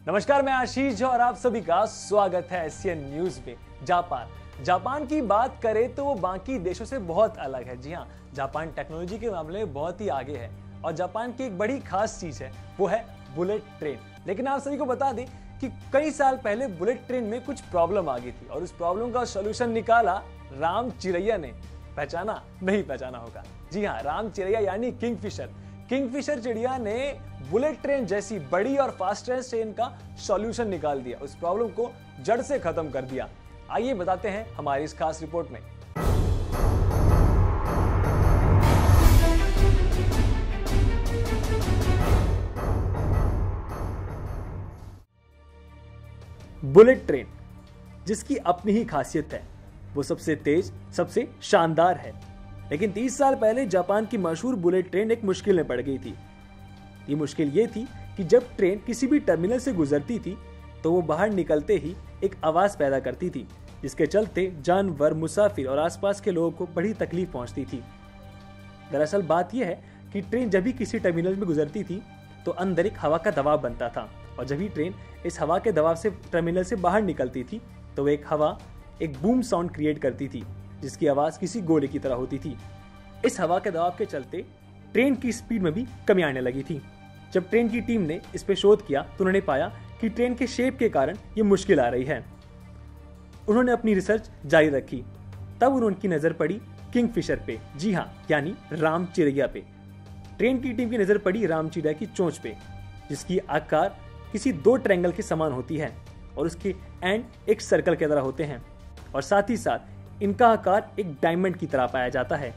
नमस्कार, मैं आशीष झा और आप सभी का स्वागत है एशियन न्यूज में। जापान की बात करें तो वो बाकी देशों से बहुत अलग है। जी हाँ, जापान टेक्नोलॉजी के मामले में बहुत ही आगे है और जापान की एक बड़ी खास चीज है, वो है बुलेट ट्रेन। लेकिन आप सभी को बता दें कि कई साल पहले बुलेट ट्रेन में कुछ प्रॉब्लम आ गई थी और उस प्रॉब्लम का सॉल्यूशन निकाला राम चिरैया ने। पहचाना? नहीं पहचाना होगा। जी हाँ, राम चिरैया यानी किंगफिशर चिड़िया ने बुलेट ट्रेन जैसी बड़ी और फास्टेस्ट ट्रेन का सॉल्यूशन निकाल दिया, उस प्रॉब्लम को जड़ से खत्म कर दिया। आइए बताते हैं हमारी इस खास रिपोर्ट में। बुलेट ट्रेन जिसकी अपनी ही खासियत है, वो सबसे तेज, सबसे शानदार है। लेकिन 30 साल पहले जापान की मशहूर बुलेट ट्रेन एक मुश्किल में पड़ गई थी। ये मुश्किल ये थी कि जब ट्रेन किसी भी टर्मिनल से गुजरती थी तो वो बाहर निकलते ही एक आवाज पैदा करती थी, जिसके चलते जानवर, मुसाफिर और आसपास के लोगों को बड़ी तकलीफ पहुंचती थी। दरअसल बात यह है कि ट्रेन जब भी किसी टर्मिनल में गुजरती थी तो अंदर एक हवा का दबाव बनता था और जब भी ट्रेन इस हवा के दबाव से टर्मिनल से बाहर निकलती थी तो एक बूम साउंड क्रिएट करती थी, जिसकी आवाज किसी गोले की तरह होती थी। इस हवा के दबाव के चलते ट्रेन की स्पीड में भी कमी आने लगी थी। जब ट्रेन की टीम ने इस पे शोध किया तो उन्होंने पाया कि ट्रेन के शेप के कारण ये मुश्किल आ रही है। उन्होंने अपनी रिसर्च जारी रखी। तब उनकी नजर पड़ी किंगफिशर पे, जी हाँ, यानी राम चिरैया पे। ट्रेन की टीम की नजर पड़ी राम चिरैया की चोंच पे, जिसकी आकार किसी 2 ट्रायंगल के समान होती है और उसके एंड एक सर्कल की तरह होते हैं और साथ ही साथ इनका आकार एक डायमंड की तरह पाया जाता है।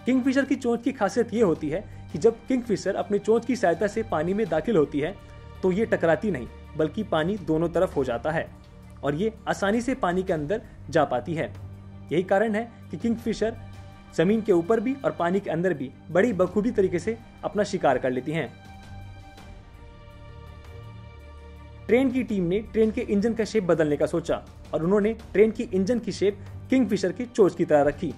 किंगफिशर की चोंच की खासियत यह होती है कि जब किंगफिशर अपनी चोंच की सहायता से पानी में दाखिल होती है तो ये टकराती नहीं, बल्कि पानी दोनों तरफ हो जाता है और ये आसानी से पानी के अंदर जा पाती है। यही कारण है कि किंगफिशर जमीन के ऊपर भी और पानी के अंदर भी बड़ी बखूबी तरीके से अपना शिकार कर लेती हैं। ट्रेन की टीम ने ट्रेन के इंजन का शेप बदलने का सोचा और उन्होंने ट्रेन की इंजन की शेप किंगफिशर की चोंच की तरह रखी,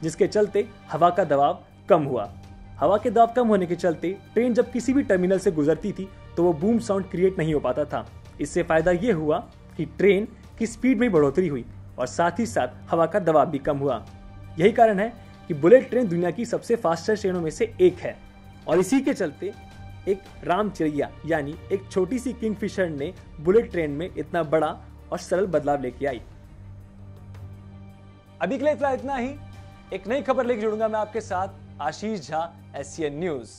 जिसके चलते हवा का दबाव कम हुआ। हवा के दबाव कम होने के चलते ट्रेन जब किसी भी टर्मिनल से गुजरती थी तो वो बूम साउंड क्रिएट नहीं हो पाता था। इससे फायदा ये हुआ कि ट्रेन की स्पीड में बढ़ोतरी हुई और साथ ही साथ हवा का दबाव भी कम हुआ। यही कारण है कि बुलेट ट्रेन दुनिया की सबसे फास्टेस्ट ट्रेनों में से एक है और इसी के चलते एक राम चिरैया यानी एक छोटी सी किंगफिशर ने बुलेट ट्रेन में इतना बड़ा और सरल बदलाव लेके आई। अभी के लिए इतना ही। एक नई खबर लेकर जुड़ूंगा मैं आपके साथ, आशीष झा, एशियन न्यूज।